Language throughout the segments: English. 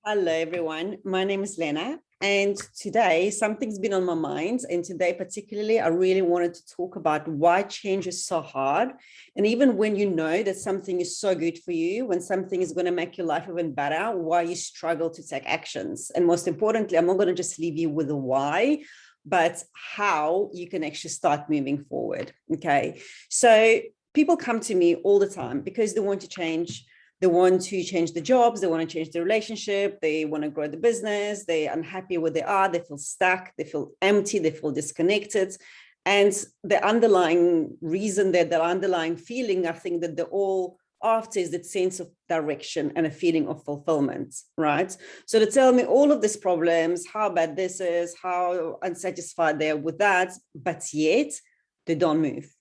Hello, everyone. My name is Lena, and today something's been on my mind. And today, particularly, I really wanted to talk about why change is so hard. And even when you know that something is so good for you, when something is going to make your life even better, why you struggle to take actions. And most importantly, I'm not going to just leave you with a why, but how you can actually start moving forward. Okay. So people come to me all the time because they want to change. They want to change the jobs, they want to change the relationship, they want to grow the business, they're unhappy where they are, they feel stuck, they feel empty, they feel disconnected. And the underlying reason, that the underlying feeling, I think that they're all after is that sense of direction and a feeling of fulfillment, right? So they tell me all of these problems, how bad this is, how unsatisfied they are with that, but yet they don't move.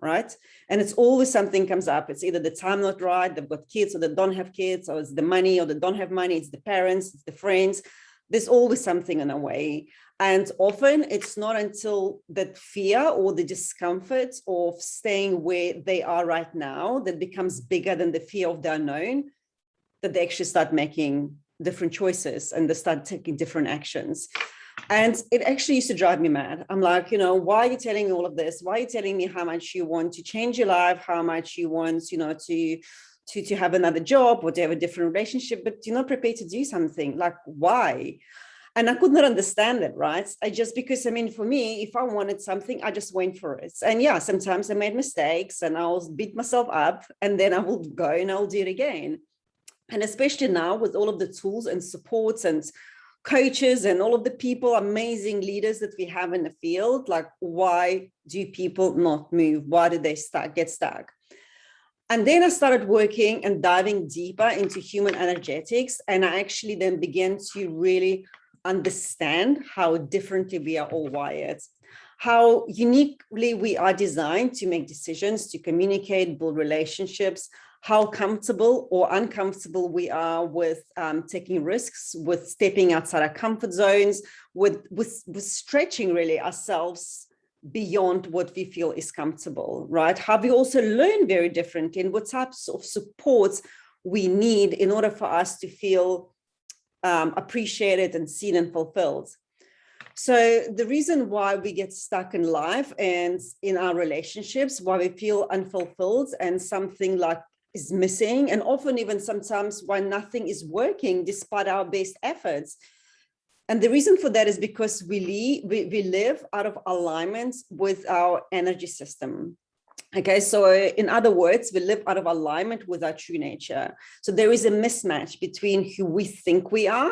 Right. And it's always something comes up. It's either the time not right, they've got kids or they don't have kids, or it's the money or they don't have money, it's the parents, it's the friends. There's always something in a way. And often it's not until that fear or the discomfort of staying where they are right now that becomes bigger than the fear of the unknown, that they actually start making different choices and they start taking different actions. And it actually used to drive me mad. I'm like, why are you telling me all of this? Why are you telling me how much you want to change your life, how much you want, to have another job or to have a different relationship, but you're not prepared to do something? Like, why? And I could not understand it, right? Because for me, if I wanted something, I just went for it. And yeah, sometimes I made mistakes and I'll beat myself up and then I will go and I'll do it again. And especially now with all of the tools and supports and coaches and all of the people, amazing leaders that we have in the field, like, why do people not move? Why did they get stuck? And then I started working and diving deeper into human energetics. And I actually then began to really understand how differently we are all wired, how uniquely we are designed to make decisions, to communicate, build relationships, how comfortable or uncomfortable we are with taking risks, with stepping outside our comfort zones, with stretching really ourselves beyond what we feel is comfortable, right? How we also learn very differently and what types of supports we need in order for us to feel appreciated and seen and fulfilled. So the reason why we get stuck in life and in our relationships, why we feel unfulfilled and something like is missing, and often even sometimes why nothing is working despite our best efforts. And the reason for that is because we live out of alignment with our energy system. Okay, so in other words, we live out of alignment with our true nature. So there is a mismatch between who we think we are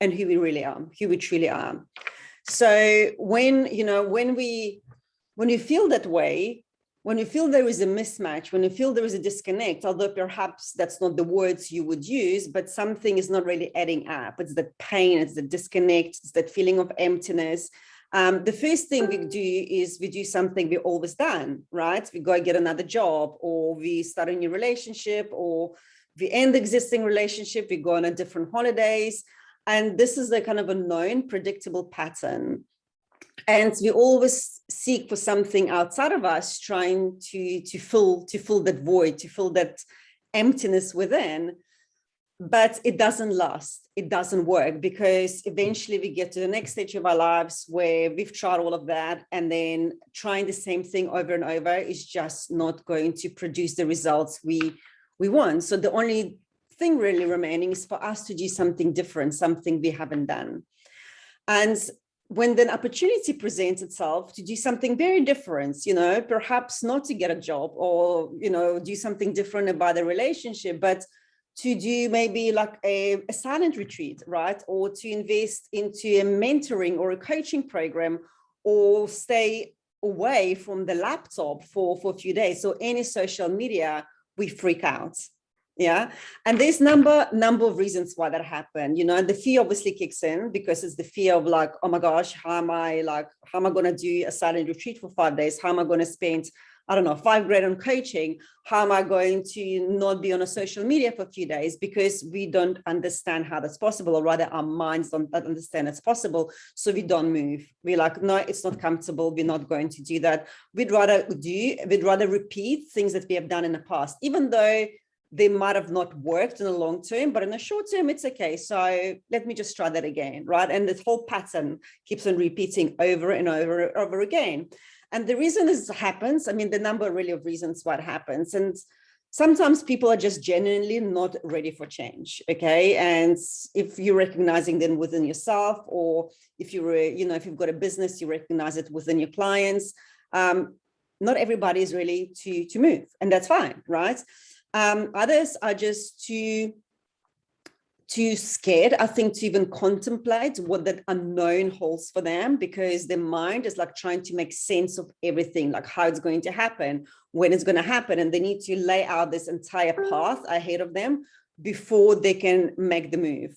and who we really are, who we truly are. So when you feel that way, when you feel there is a mismatch, when you feel there is a disconnect, although perhaps that's not the words you would use, but something is not really adding up. It's the pain, it's the disconnect, it's that feeling of emptiness. The first thing we do is we do something we've always done, right? We go get another job, or we start a new relationship, or we end the existing relationship, we go on a different holidays. And this is the kind of a known, predictable pattern. And we always seek for something outside of us, trying to fill that void, to fill that emptiness within. But it doesn't last. It doesn't work, because eventually we get to the next stage of our lives where we've tried all of that, and then trying the same thing over and over is just not going to produce the results we want. So the only thing really remaining is for us to do something different, something we haven't done. And when the opportunity presents itself to do something very different, perhaps not to get a job or, do something different about the relationship, but to do maybe like a silent retreat, right? Or to invest into a mentoring or a coaching program, or stay away from the laptop for a few days, or any social media, we freak out. Yeah. And there's number of reasons why that happened. The fear obviously kicks in, because it's the fear of like, oh my gosh, how am I going to do a silent retreat for 5 days? How am I going to spend, I don't know, $5,000 on coaching? How am I going to not be on a social media for a few days? Because we don't understand how that's possible, or rather our minds don't understand it's possible. So we don't move. We're like, no, it's not comfortable. We're not going to do that. We'd rather repeat things that we have done in the past, even though they might have not worked in the long term, but in the short term, it's okay. So let me just try that again, right? And this whole pattern keeps on repeating over and over and over again. And the reason this happens, I mean, the number really of reasons why it happens. And sometimes people are just genuinely not ready for change, okay? And if you're recognizing them within yourself, or if you're, if you've got a business, you recognize it within your clients, not everybody is ready to move, and that's fine, right? Others are just too scared, I think, to even contemplate what that unknown holds for them, because their mind is like trying to make sense of everything, like how it's going to happen, when it's going to happen, and they need to lay out this entire path ahead of them before they can make the move.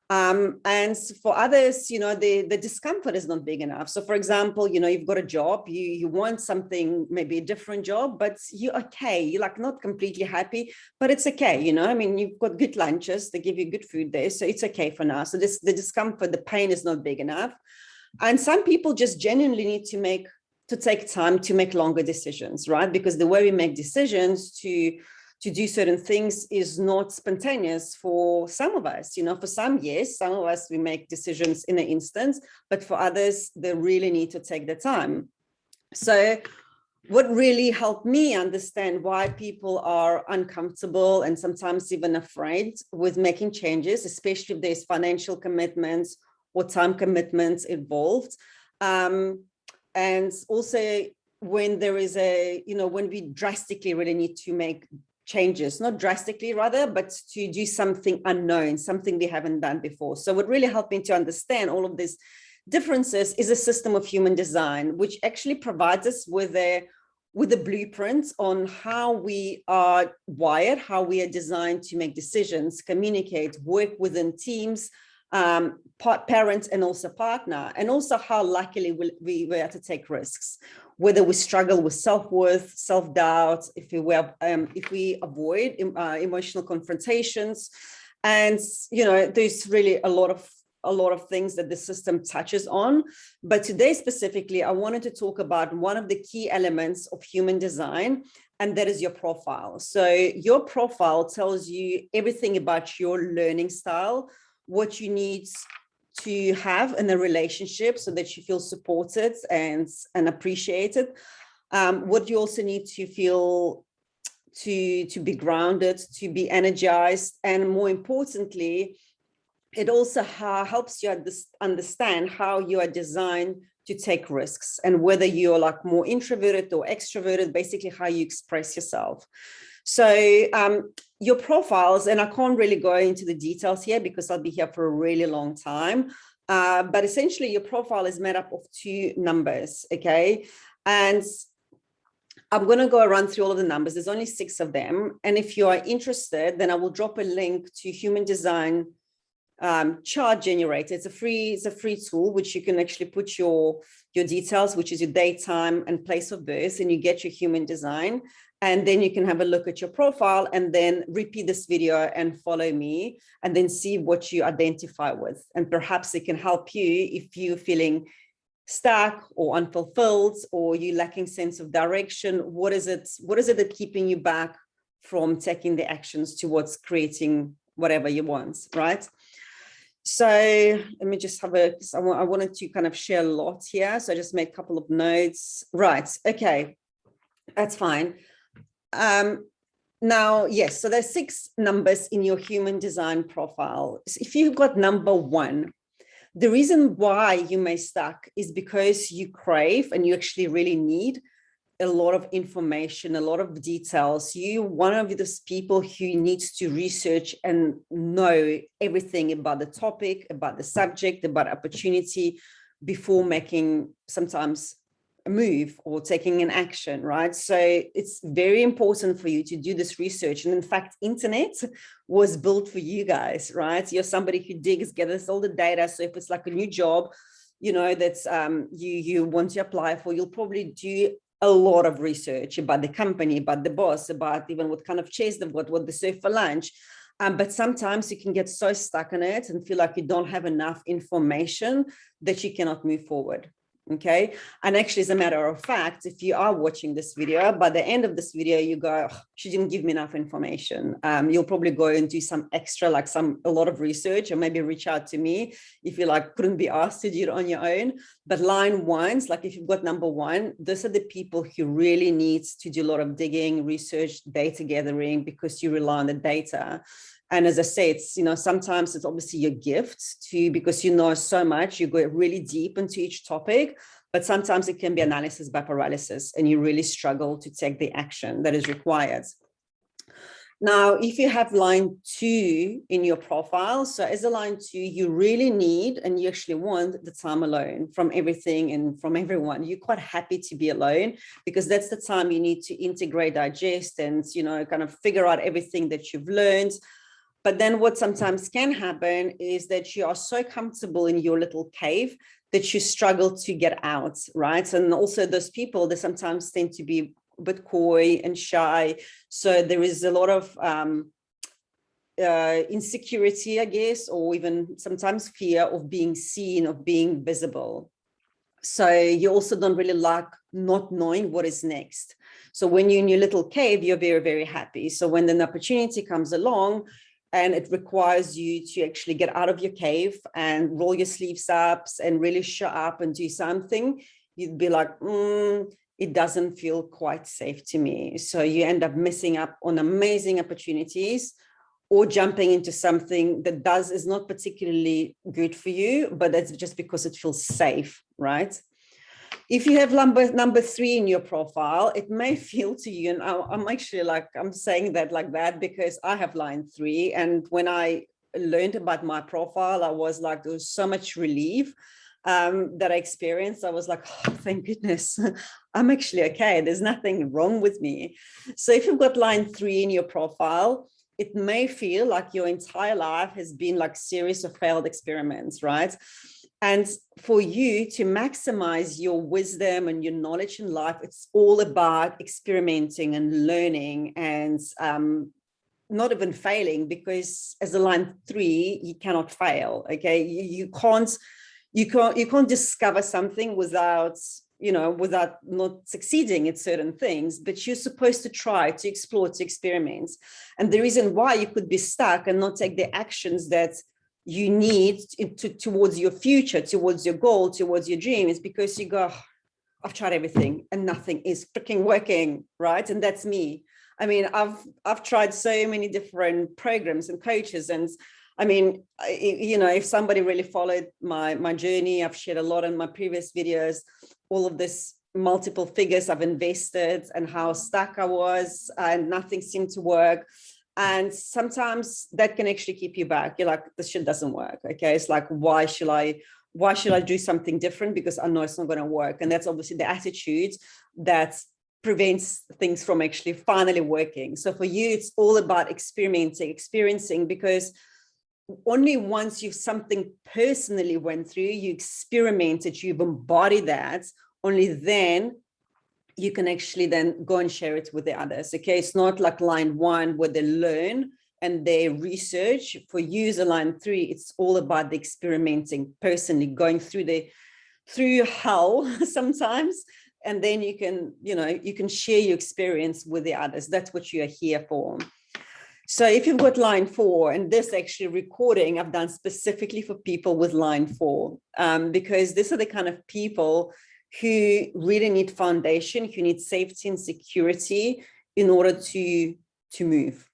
And for others, the discomfort is not big enough. So for example, you've got a job, you want something, maybe a different job, but you're okay. You're like not completely happy, but it's okay. I mean, you've got good lunches, they give you good food there. So it's okay for now. So the discomfort, the pain is not big enough. And some people just genuinely need to take time to make longer decisions, right? Because the way we make decisions to do certain things is not spontaneous for some of us. For some, yes, some of us, we make decisions in an instant, but for others, they really need to take the time. So what really helped me understand why people are uncomfortable and sometimes even afraid with making changes, especially if there's financial commitments or time commitments involved. And also when there is when we drastically really need to make changes, not drastically rather, but to do something unknown, something we haven't done before. So what really helped me to understand all of these differences is a system of human design, which actually provides us with a blueprint on how we are wired, how we are designed to make decisions, communicate, work within teams, parents, and also partner, and also how luckily we were to take risks, whether we struggle with self-worth, self-doubt, if we avoid emotional confrontations. And there's really a lot of things that the system touches on. But today specifically, I wanted to talk about one of the key elements of human design, and that is your profile. So your profile tells you everything about your learning style, what you need to have in a relationship so that you feel supported and appreciated, what you also need to feel to be grounded, to be energized, and more importantly, it also helps you understand how you are designed to take risks and whether you're like more introverted or extroverted, basically how you express yourself. So your profiles, and I can't really go into the details here because I'll be here for a really long time, but essentially your profile is made up of 2 numbers, okay? And I'm going to go run through all of the numbers. There's only 6 of them. And if you are interested, then I will drop a link to Human Design chart generator. It's a free tool which you can actually put your details, which is your date, time, and place of birth, and you get your human design. And then you can have a look at your profile and then repeat this video and follow me and then see what you identify with. And perhaps it can help you if you're feeling stuck or unfulfilled, or you lacking sense of direction. What is it that's keeping you back from taking the actions towards creating whatever you want, right? So let me just have I wanted to kind of share a lot here. So I just made a couple of notes. Right. Okay. That's fine. Now, yes, so there's 6 numbers in your human design profile. So if you've got number 1, the reason why you may stuck is because you crave and you actually really need a lot of information, a lot of details. You're one of those people who needs to research and know everything about the topic, about the subject, about opportunity before making sometimes a move or taking an action, right? So it's very important for you to do this research. And in fact, internet was built for you guys, right? You're somebody who digs, gathers all the data. So if it's like a new job, that's you want to apply for, you'll probably do a lot of research about the company, about the boss, about even what kind of chairs they've got, what they serve for lunch. But sometimes you can get so stuck in it and feel like you don't have enough information that you cannot move forward. Okay. And actually, as a matter of fact, if you are watching this video, by the end of this video, you go, oh, she didn't give me enough information. You'll probably go and do some extra, like a lot of research, or maybe reach out to me if you like couldn't be asked to do it on your own. But line ones, like if you've got number one, those are the people who really needs to do a lot of digging, research, data gathering, because you rely on the data. And as I say, it's, sometimes it's obviously your gift too, because you know so much, you go really deep into each topic, but sometimes it can be analysis by paralysis and you really struggle to take the action that is required. Now, if you have line 2 in your profile, so as a line 2, you really need and you actually want the time alone from everything and from everyone. You're quite happy to be alone because that's the time you need to integrate, digest, and, kind of figure out everything that you've learned. But then what sometimes can happen is that you are so comfortable in your little cave that you struggle to get out, right? And also those people, they sometimes tend to be a bit coy and shy. So there is a lot of insecurity, I guess, or even sometimes fear of being seen, of being visible. So you also don't really like not knowing what is next. So when you're in your little cave, you're very, very happy. So when an opportunity comes along, and it requires you to actually get out of your cave and roll your sleeves up and really show up and do something, you'd be like, it doesn't feel quite safe to me. So you end up missing up on amazing opportunities or jumping into something that is not particularly good for you, but that's just because it feels safe, right? If you have number 3 in your profile, it may feel to you, and I'm actually I'm saying that like that because I have line 3. And when I learned about my profile, I was like, there was so much relief that I experienced. I was like, oh, thank goodness, I'm actually okay. There's nothing wrong with me. So if you've got line 3 in your profile, it may feel like your entire life has been like a series of failed experiments, right? And for you to maximize your wisdom and your knowledge in life, it's all about experimenting and learning and not even failing, because as a line 3, you cannot fail. Okay, you can't discover something without not succeeding at certain things, but you're supposed to try, to explore, to experiment. And the reason why you could be stuck and not take the actions that you need towards your future, towards your goal, towards your dream, is because you go, I've tried everything and nothing is freaking working, right? And that's me. I mean, I've tried so many different programs and coaches, and I mean, if somebody really followed my journey, I've shared a lot in my previous videos, all of this multiple figures I've invested and how stuck I was and nothing seemed to work. And sometimes that can actually keep you back. You're like, this shit doesn't work. Okay. It's like, why should I do something different? Because I know it's not going to work. And that's obviously the attitude that prevents things from actually finally working. So for you, it's all about experiencing, because only once you've something personally went through, you experimented, you've embodied that, only then you can actually then go and share it with the others. Okay, it's not like line 1 where they learn and they research. For you as a line 3, it's all about the experimenting personally, going through hell sometimes, and then you can share your experience with the others. That's what you are here for. So if you've got line 4, and this actually recording I've done specifically for people with line 4, because these are the kind of people who really need foundation, who need safety and security in order to move.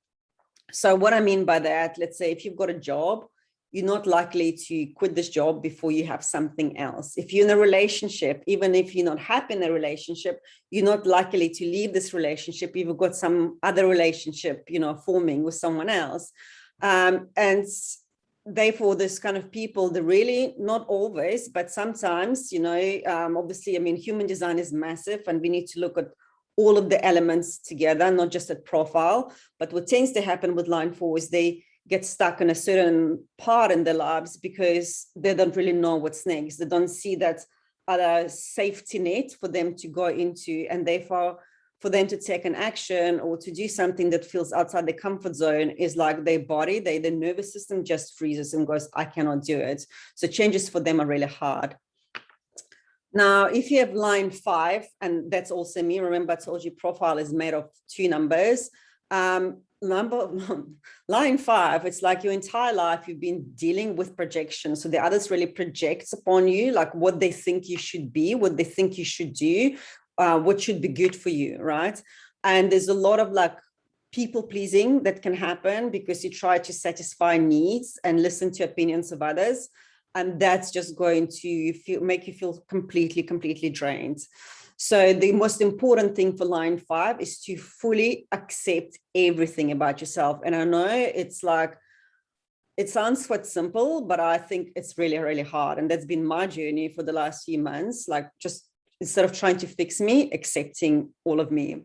So what I mean by that, let's say if you've got a job, you're not likely to quit this job before you have something else. If you're in a relationship, even if you're not happy in a relationship, you're not likely to leave this relationship if you've got some other relationship, forming with someone else. And therefore, this kind of people, they're really not always, but sometimes, obviously, I mean, human design is massive and we need to look at all of the elements together, not just at profile. But what tends to happen with line 4 is they get stuck in a certain part in their lives because they don't really know what's next. They don't see that other safety net for them to go into, and therefore for them to take an action or to do something that feels outside their comfort zone is like their body, their nervous system just freezes and goes, I cannot do it. So changes for them are really hard. Now, if you have line 5, and that's also me, remember I told you profile is made of 2 numbers. Number line 5, it's like your entire life you've been dealing with projection. So the others really project upon you, like what they think you should be, what they think you should do, what should be good for you, right? And there's a lot of like people pleasing that can happen because you try to satisfy needs and listen to opinions of others. And that's just going to make you feel completely drained. So the most important thing for line 5 is to fully accept everything about yourself. And I know it's like, it sounds quite simple, but I think it's really hard. And that's been my journey for the last few months, like just instead of trying to fix me, accepting all of me.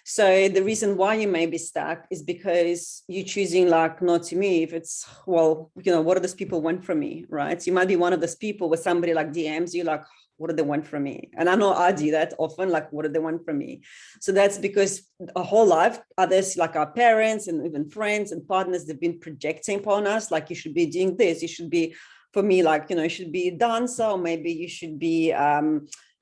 So the reason why you may be stuck is because you're choosing like not to move. It's, well, you know, what do those people want from me, right? So you might be one of those people where somebody like DMs you like, what do they want from me? And I know I do that often, like, what do they want from me? So that's because a whole life, others like our parents and even friends and partners, they've been projecting upon us, like you should be doing this, you should be, for me, like, you know, you should be a dancer, or maybe you should be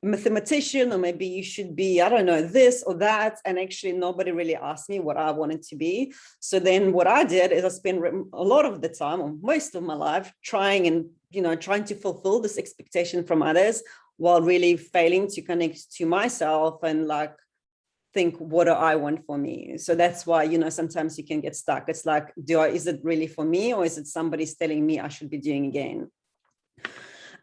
mathematician, or maybe you should be, I don't know, this or that. And actually nobody really asked me what I wanted to be. So then what I did is I spent a lot of the time, or most of my life, trying to fulfill this expectation from others, while really failing to connect to myself and like think, what do I want for me? So that's why, you know, sometimes you can get stuck. It's like, is it really for me, or is it somebody's telling me I should be doing again?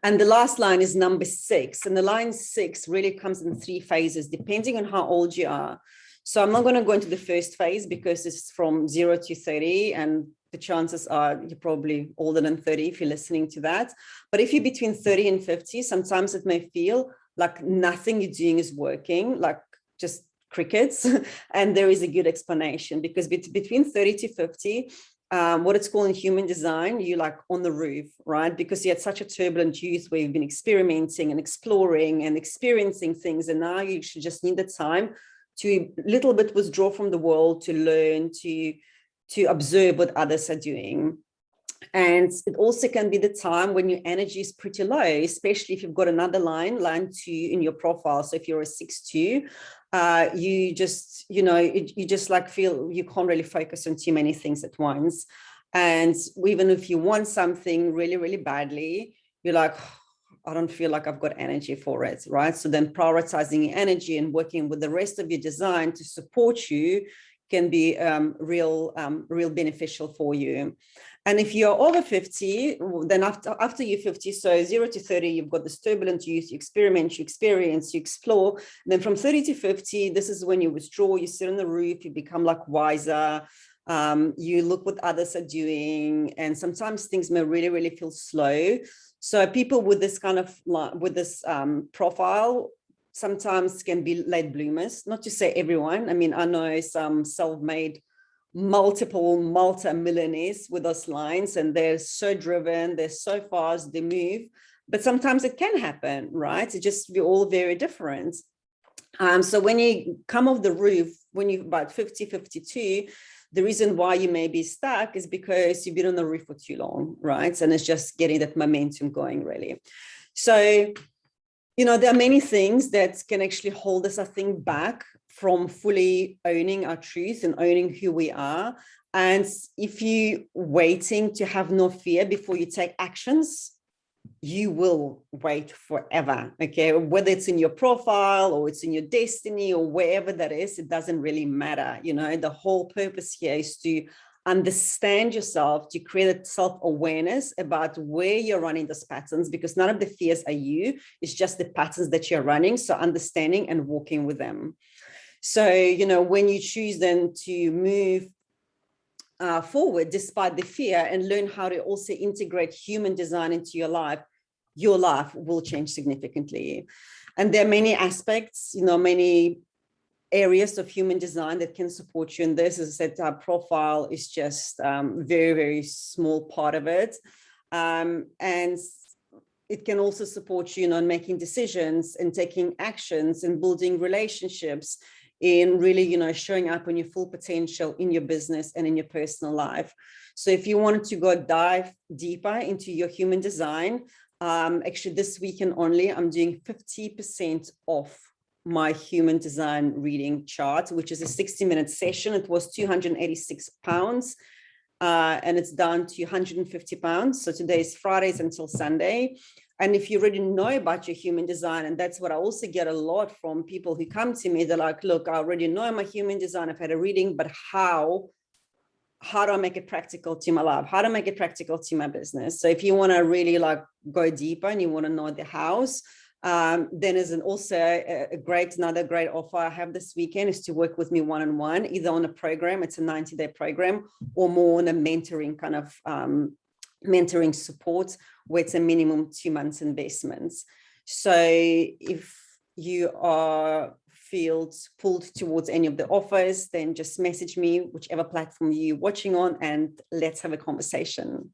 And the last line is number 6. And the line 6 really comes in 3 phases, depending on how old you are. So I'm not going to go into the first phase because it's from 0 to 30. And the chances are you're probably older than 30 if you're listening to that. But if you're between 30 and 50, sometimes it may feel like nothing you're doing is working, like just crickets. And there is a good explanation, because between 30 to 50, what it's called in human design, you're like on the roof, right? Because you had such a turbulent youth where you've been experimenting and exploring and experiencing things. And now you should just need the time to a little bit withdraw from the world, to learn, to observe what others are doing. And it also can be the time when your energy is pretty low, especially if you've got another line 2 in your profile. So if you're a 6-2, you just, you know, you just like feel you can't really focus on too many things at once. And even if you want something really badly, you're like, I don't feel like I've got energy for it, right? So then prioritizing your energy and working with the rest of your design to support you can be real beneficial for you. And if you're over 50, then after you're 50, so 0 to 30, you've got this turbulent youth, you experiment, you experience, you explore. And then from 30 to 50, this is when you withdraw, you sit on the roof, you become like wiser, you look what others are doing, and sometimes things may really feel slow. So people with this kind of, with this profile, sometimes can be late bloomers, not to say everyone. I mean, I know some self-made multi-millionaires with those lines, and they're so driven, they're so fast, they move, but sometimes it can happen, right? It's just, we're all very different. So when you come off the roof, when you're about 50, 52, the reason why you may be stuck is because you've been on the roof for too long, right? And it's just getting that momentum going, really. So, you know, there are many things that can actually hold us, I think, back from fully owning our truth and owning who we are. And if you're waiting to have no fear before you take actions, you will wait forever, okay? Whether it's in your profile or it's in your destiny or wherever that is, it doesn't really matter. You know, the whole purpose here is to understand yourself, to create a self-awareness about where you're running those patterns, because none of the fears are you, it's just the patterns that you're running. So understanding and walking with them. So, you know, when you choose then to move forward despite the fear and learn how to also integrate human design into your life will change significantly. And there are many aspects, you know, many areas of human design that can support you in this. As I said, our profile is just very small part of it. And it can also support you, you know, in making decisions and taking actions and building relationships, in really, you know, showing up on your full potential in your business and in your personal life. So if you wanted to go dive deeper into your human design, Actually, this weekend only, I'm doing 50% off my human design reading chart, which is a 60-minute session. It was £286. And it's down to £150. So today is Fridays until Sunday. And if you already know about your human design, and that's what I also get a lot from people who come to me, they're like, look, I already know my human design, I've had a reading, but how do I make it practical to my life? How do I make it practical to my business? So if you want to really like go deeper and you want to know the house, then is also another great offer I have this weekend is to work with me one-on-one, either on a program, it's a 90-day program, or more on a mentoring kind of mentoring support, where it's a minimum 2 months investments. So if you are pulled towards any of the offers, then just message me, whichever platform you're watching on, and let's have a conversation.